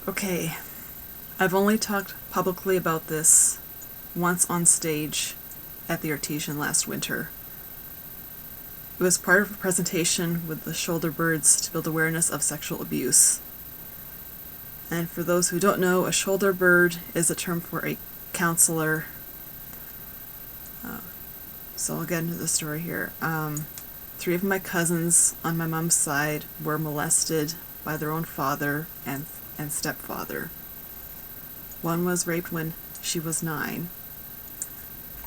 Okay, I've only talked publicly about this once on stage at the Artesian last winter. It was part of a presentation with the Shoulder Birds to build awareness of sexual abuse. And for those who don't know, a shoulder bird is a term for a counselor. So I'll get into the story here. 3 of my cousins on my mom's side were molested by their own father and stepfather. One was raped when she was 9.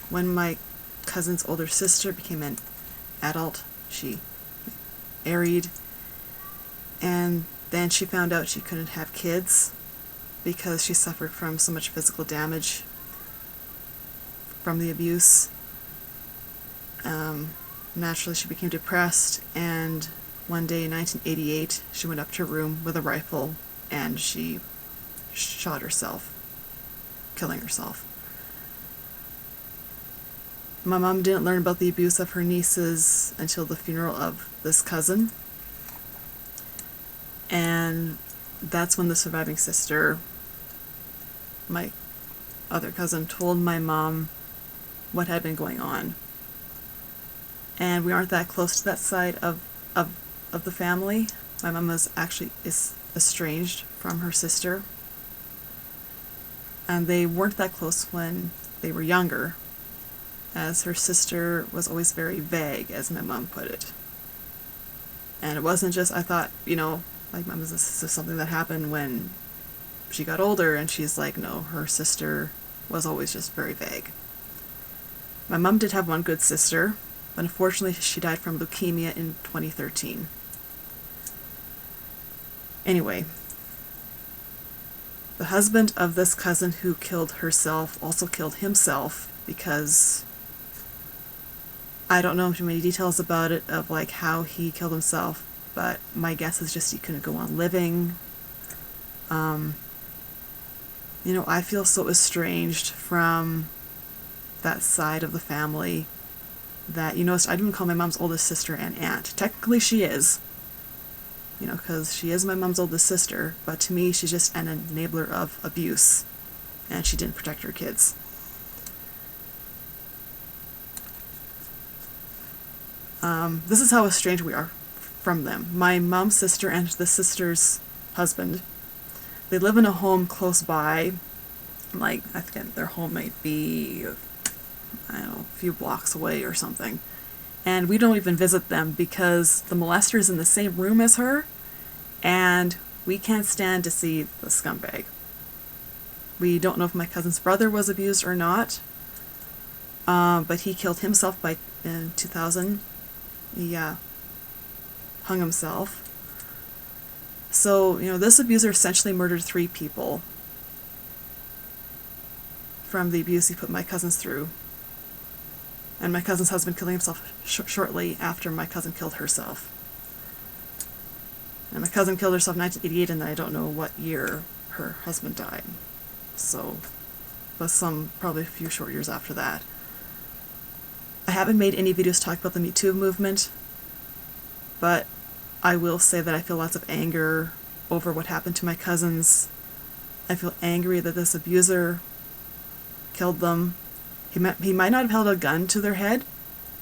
When my cousin's older sister became an adult, she married, and then she found out she couldn't have kids because she suffered from so much physical damage from the abuse. Naturally, she became depressed, and one day in 1988, she went up to her room with a rifle and she shot herself, killing herself. My mom didn't learn about the abuse of her nieces until the funeral of this cousin, and that's when the surviving sister, my other cousin, told my mom what had been going on. And we aren't that close to that side of the family. My mom is estranged from her sister, and they weren't that close when they were younger, as her sister was always very vague, as my mom put it. And it wasn't just, I thought, like, Mom, this is something that happened when she got older, and she's like, no, her sister was always just very vague. My mom did have one good sister, but unfortunately she died from leukemia in 2013. Anyway, the husband of this cousin who killed herself also killed himself because I don't know too many details about it, of like how he killed himself, but my guess is just he couldn't go on living. I feel so estranged from that side of the family that, I didn't call my mom's oldest sister an aunt. Technically she is, because she is my mom's oldest sister, but to me she's just an enabler of abuse, and she didn't protect her kids. This is how estranged we are from them. My mom's sister and the sister's husband, they live in a home close by. Like, I think their home might be, a few blocks away or something. And we don't even visit them because the molester is in the same room as her, and we can't stand to see the scumbag. We don't know if my cousin's brother was abused or not, but he killed himself in 2000. He hung himself. So, this abuser essentially murdered 3 people from the abuse he put my cousins through. And my cousin's husband killing himself shortly after my cousin killed herself. And my cousin killed herself in 1988, and then I don't know what year her husband died. So, was probably a few short years after that. I haven't made any videos talking about the metoo movement, but I will say that I feel lots of anger over what happened to my cousins. I feel angry that this abuser killed them. He might not have held a gun to their head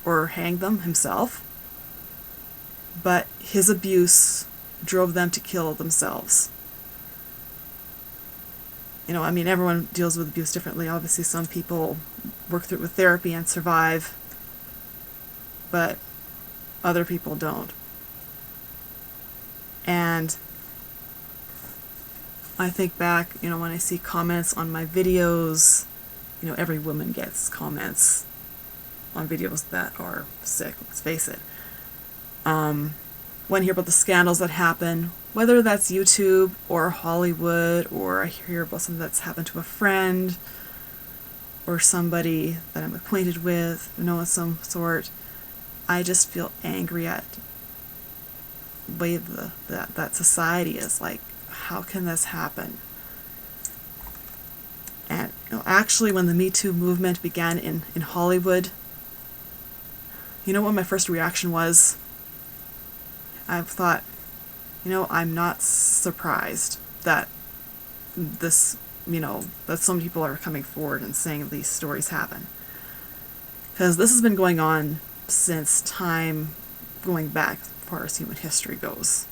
or hanged them himself, but his abuse drove them to kill themselves. Everyone deals with abuse differently. Obviously, some people work through it with therapy and survive, but other people don't. And I think back, when I see comments on my videos, every woman gets comments on videos that are sick, let's face it. When I hear about the scandals that happen, whether that's YouTube or Hollywood, or I hear about something that's happened to a friend or somebody that I'm acquainted with, of some sort, I just feel angry at the way that society is. Like, how can this happen? And actually, when the Me Too movement began in Hollywood, what my first reaction was? I thought, I'm not surprised that this, that so many people are coming forward and saying these stories happen. Because this has been going on since time going back as far as human history goes.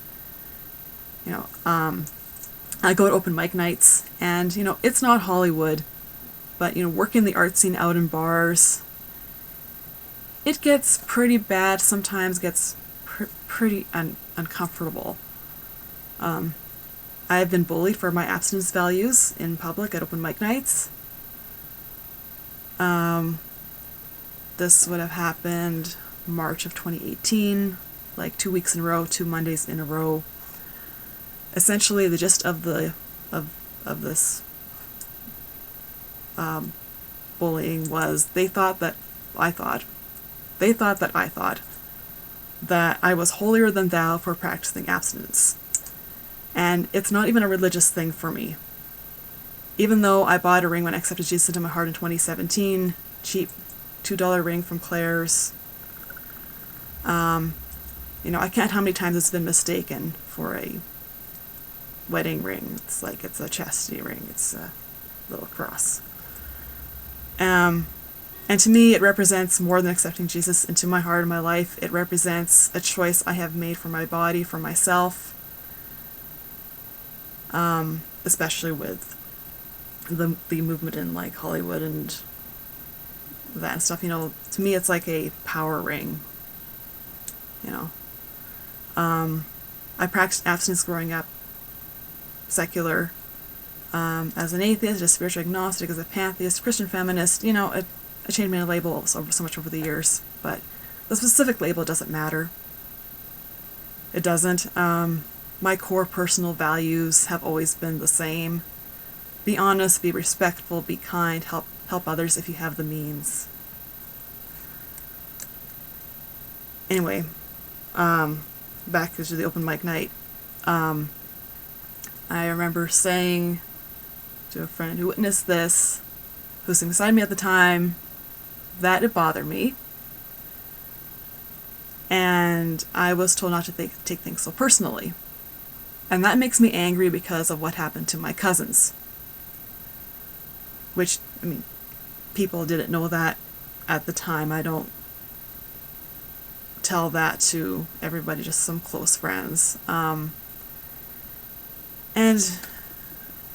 I go to open mic nights, and, it's not Hollywood, but, working the art scene out in bars, it gets pretty bad, sometimes gets pretty uncomfortable. I've been bullied for my abstinence values in public at open mic nights. This would have happened March of 2018, like 2 weeks in a row, 2 Mondays in a row. Essentially, the gist of this bullying was they thought that I thought that I was holier than thou for practicing abstinence. And it's not even a religious thing for me. Even though I bought a ring when I accepted Jesus into my heart in 2017, cheap $2 ring from Claire's. I can't count how many times it's been mistaken for a wedding ring. It's like it's a chastity ring. It's a little cross. And to me, it represents more than accepting Jesus into my heart and my life. It represents a choice I have made for my body, for myself, especially with the movement in like Hollywood and that and stuff. To me, it's like a power ring. I practiced abstinence growing up, secular, as an atheist, as a spiritual agnostic, as a pantheist, Christian feminist. I changed my labels so much over the years, but the specific label doesn't matter. It doesn't. My core personal values have always been the same. Be honest, be respectful, be kind, help others if you have the means. Anyway, back to the open mic night. I remember saying to a friend who witnessed this, who was beside me at the time, that it bothered me. And I was told not to take things so personally. And that makes me angry because of what happened to my cousins. Which, people didn't know that at the time. I don't tell that to everybody, just some close friends. And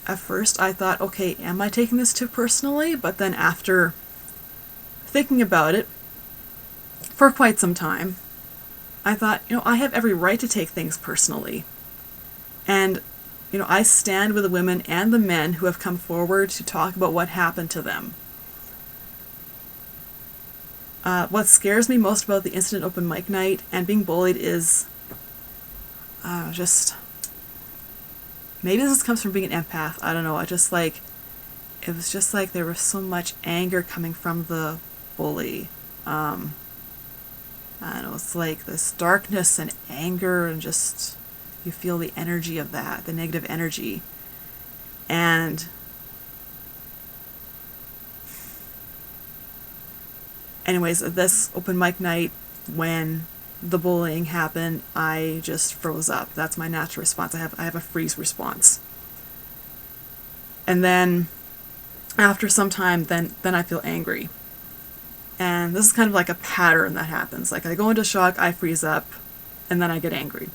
at first I thought, okay, am I taking this too personally? But then after thinking about it for quite some time, I thought, I have every right to take things personally. And, I stand with the women and the men who have come forward to talk about what happened to them. What scares me most about the incident open mic night and being bullied is maybe this comes from being an empath. I don't know. It was just like there was so much anger coming from the bully. I don't know. It's like this darkness and anger, and just you feel the energy of that, the negative energy. And anyways, this open mic night, when the bullying happened, I just froze up. That's my natural response. I have a freeze response. And then after some time, then I feel angry. And this is kind of like a pattern that happens. Like I go into shock, I freeze up, and then I get angry.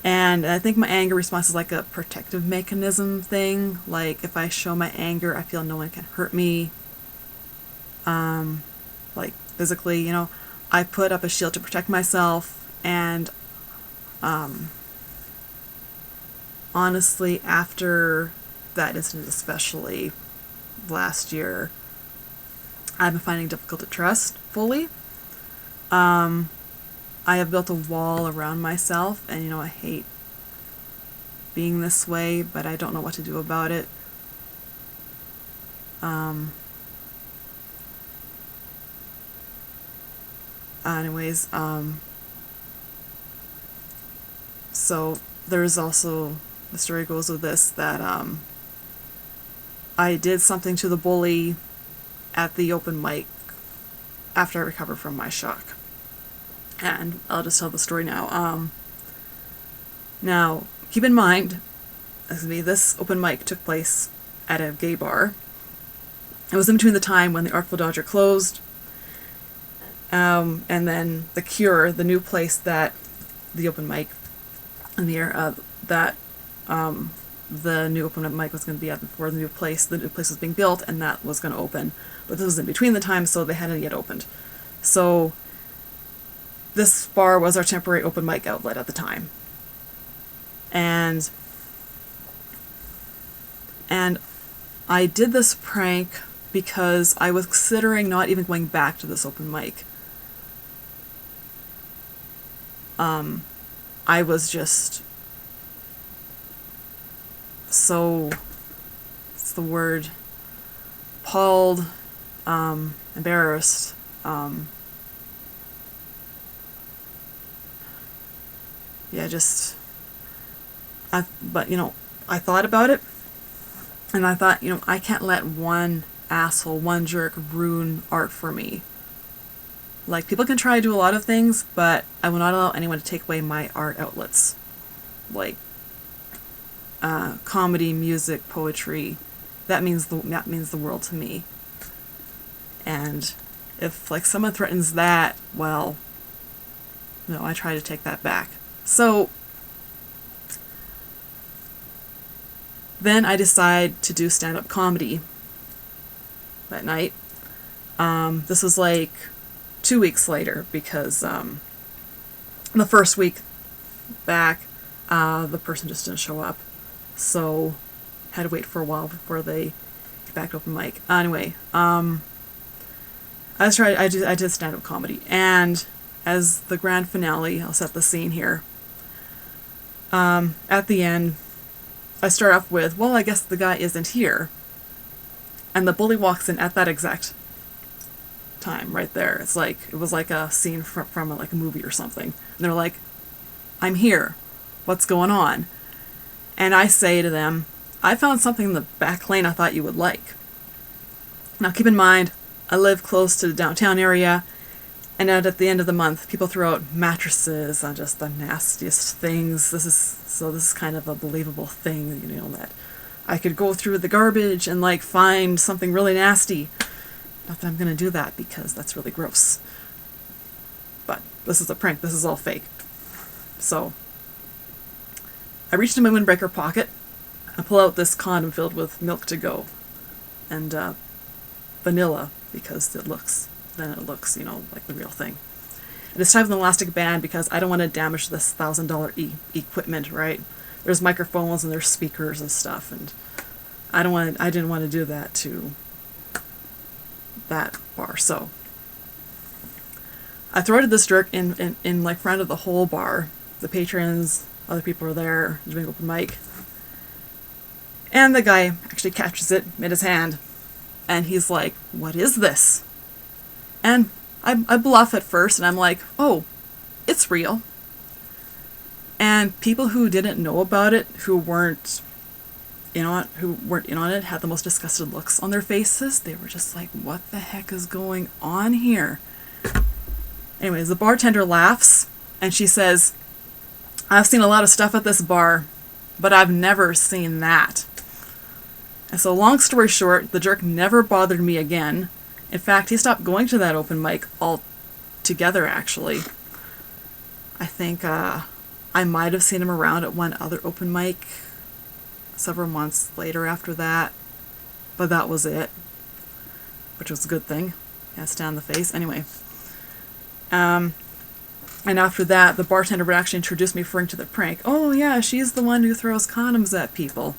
And I think my anger response is like a protective mechanism thing. Like if I show my anger, I feel no one can hurt me. Like physically, I put up a shield to protect myself. And honestly, after that incident, especially last year, I've been finding it difficult to trust fully. I have built a wall around myself, and I hate being this way, but I don't know what to do about it. Anyways, so there's also, the story goes with this, that I did something to the bully at the open mic after I recovered from my shock. And I'll just tell the story now. Now, keep in mind, this open mic took place at a gay bar. It was in between the time when the Artful Dodger closed, and then the Cure, the new place that the open mic in the air that the new open mic was going to be at before the new place was being built, and that was going to open. But this was in between the time, so they hadn't yet opened. So this bar was our temporary open mic outlet at the time. And I did this prank because I was considering not even going back to this open mic. I was just so, what's the word, appalled, embarrassed, but I thought about it, and I thought, I can't let one asshole, one jerk ruin art for me. Like, people can try to do a lot of things, but I will not allow anyone to take away my art outlets. Like, comedy, music, poetry, that means the world to me. And if, like, someone threatens that, well, no, I try to take that back. So then I decide to do stand-up comedy that night. This was like 2 weeks later, because the first week back, the person just didn't show up. So had to wait for a while before they get back to open mic. Anyway, I did stand-up comedy, and as the grand finale, I'll set the scene here. At the end, I start off with, well, I guess the guy isn't here. And the bully walks in at that exact time, right there. It was like a scene from like a movie or something. And they're like, I'm here. What's going on? And I say to them, I found something in the back lane I thought you would like. Now keep in mind, I live close to the downtown area, and at the end of the month, people throw out mattresses on just the nastiest things. This is kind of a believable thing, that I could go through the garbage and like find something really nasty. Not that I'm gonna do that, because that's really gross. But this is a prank. This is all fake. So I reach into my windbreaker pocket and pull out this condom filled with milk to go and vanilla, because it looks like the real thing. And it's tied with an elastic band because I don't want to damage this $1,000 equipment, right? There's microphones and there's speakers and stuff, and I didn't want to do that to that bar. So I throw it at this jerk in like front of the whole bar. The patrons, other people are there doing open mic, and the guy actually catches it in his hand, and he's like, "What is this?" And I bluff at first, and I'm like, "Oh, it's real." And people who didn't know about it, who weren't in on it, had the most disgusted looks on their faces. They were just like, "What the heck is going on here?" Anyways, the bartender laughs, and she says, "I've seen a lot of stuff at this bar, but I've never seen that." And so, long story short, the jerk never bothered me again. In fact, he stopped going to that open mic altogether, actually. I think I might have seen him around at one other open mic several months later after that, but that was it, which was a good thing. Yeah, stand the face. Anyway. And after that, the bartender would actually introduce me referring to the prank. "Oh yeah, she's the one who throws condoms at people."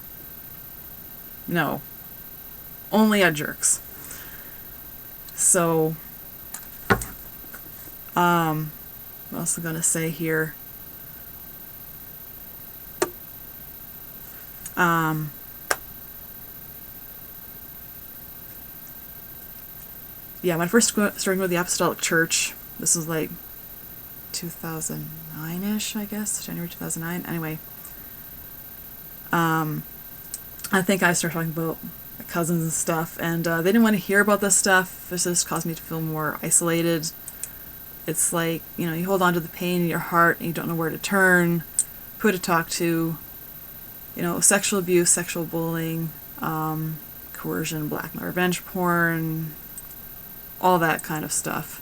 No. Only at jerks. So, what else am I gonna say here? Yeah, when I first started with the Apostolic Church, this was like 2009-ish, I guess, January 2009. Anyway, I think I started talking about my cousins and stuff, and they didn't want to hear about this stuff. It just caused me to feel more isolated. It's like, you hold on to the pain in your heart and you don't know where to turn, who to talk to, sexual abuse, sexual bullying, coercion, blackmail, revenge porn, all that kind of stuff.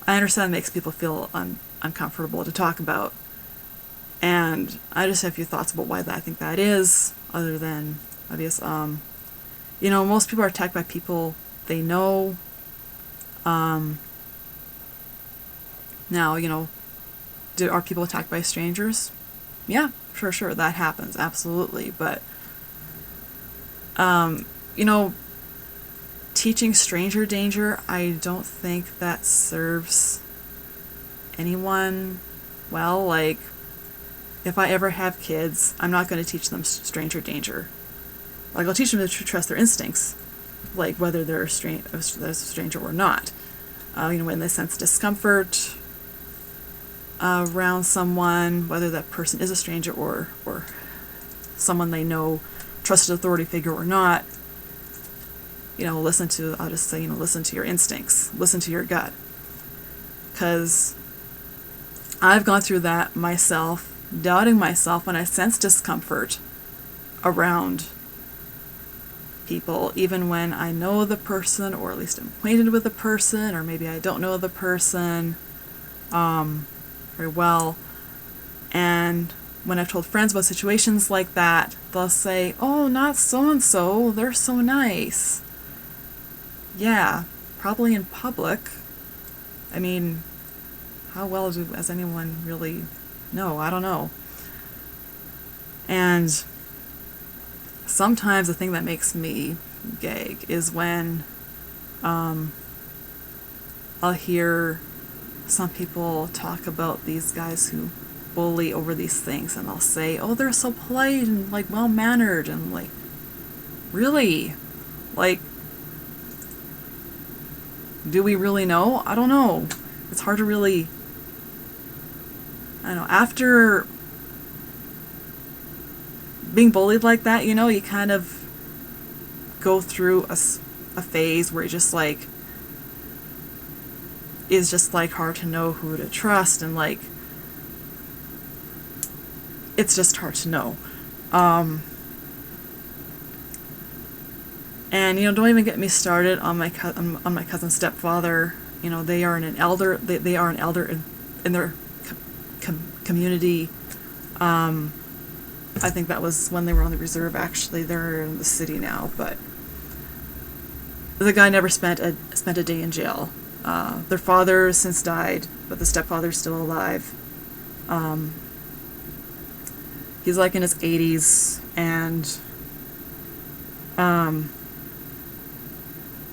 I understand it makes people feel uncomfortable to talk about. And I just have a few thoughts about why I think that is, other than obvious. Most people are attacked by people they know. Now, are people attacked by strangers? Yeah, sure, that happens, absolutely. But, teaching stranger danger, I don't think that serves anyone well. Like, if I ever have kids, I'm not going to teach them stranger danger. Like, I'll teach them to trust their instincts, like whether they're a stranger or not. When they sense discomfort around someone, whether that person is a stranger or someone they know, trusted authority figure or not, listen to your instincts, listen to your gut. Because I've gone through that myself, doubting myself when I sense discomfort around people, even when I know the person, or at least I'm acquainted with the person, or maybe I don't know the person very well. And when I've told friends about situations like that, they'll say, "Oh, not so-and-so, they're so nice." Yeah, probably in public. I mean, how well does anyone really know? I don't know. And sometimes the thing that makes me gag is when I'll hear some people talk about these guys who bully over these things, and they'll say, "Oh, they're so polite and like well-mannered," and like, really? Like, do we really know? I don't know. It's hard to really, I don't know, after being bullied like that, you kind of go through a phase where it's just like hard to know who to trust, and like it's just hard to know. And don't even get me started on my cousin's stepfather. They are an elder. They are an elder in their community. I think that was when they were on the reserve. Actually, they're in the city now. But the guy never spent a day in jail. Their father since died, but the stepfather's still alive. He's like in his 80s, and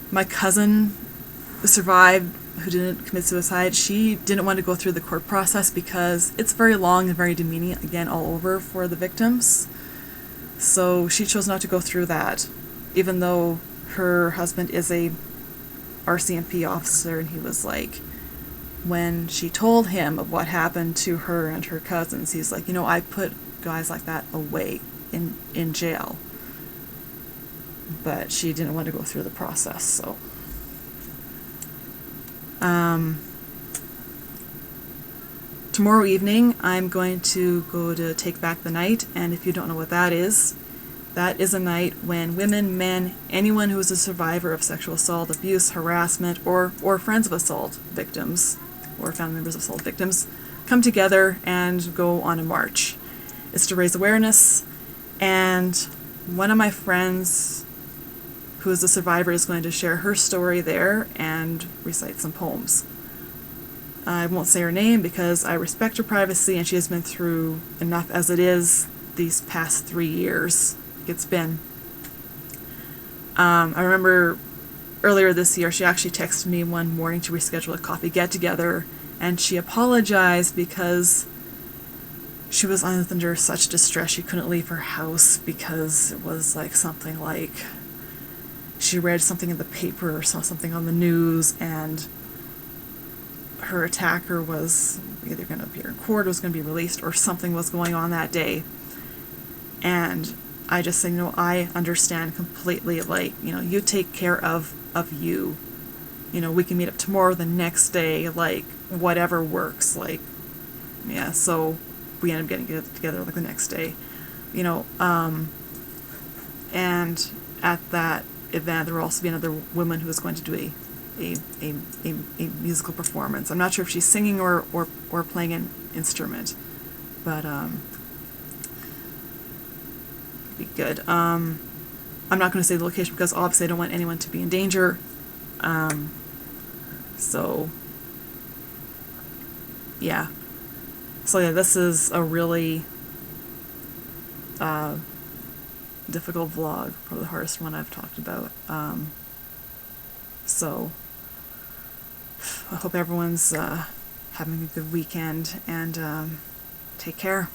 my cousin survived, who didn't commit suicide. She didn't want to go through the court process because it's very long and very demeaning, again, all over for the victims. So she chose not to go through that, even though her husband is a RCMP officer, and he was like, when she told him of what happened to her and her cousins, he's like, I put guys like that away in jail. But she didn't want to go through the process, so. Tomorrow evening, I'm going to go to Take Back the Night, and if you don't know what that is a night when women, men, anyone who is a survivor of sexual assault, abuse, harassment, or friends of assault victims, or family members of assault victims, come together and go on a march. It's to raise awareness, and one of my friends who is a survivor is going to share her story there and recite some poems. I won't say her name because I respect her privacy, and she has been through enough as it is these past 3 years. It's been. I remember earlier this year she actually texted me one morning to reschedule a coffee get-together, and she apologized because she was under such distress she couldn't leave her house because it was like something like she read something in the paper or saw something on the news, and her attacker was either going to appear in court, was going to be released, or something was going on that day. And I just say, I understand completely, like, you take care of you. We can meet up tomorrow, the next day, like, whatever works, like, yeah, so we ended up getting together, like, the next day. you know, and at that event there will also be another woman who is going to do a musical performance. I'm not sure if she's singing or playing an instrument, but be good. I'm not going to say the location because obviously I don't want anyone to be in danger. So yeah. So yeah, this is a really difficult vlog, probably the hardest one I've talked about. So I hope everyone's having a good weekend, and take care.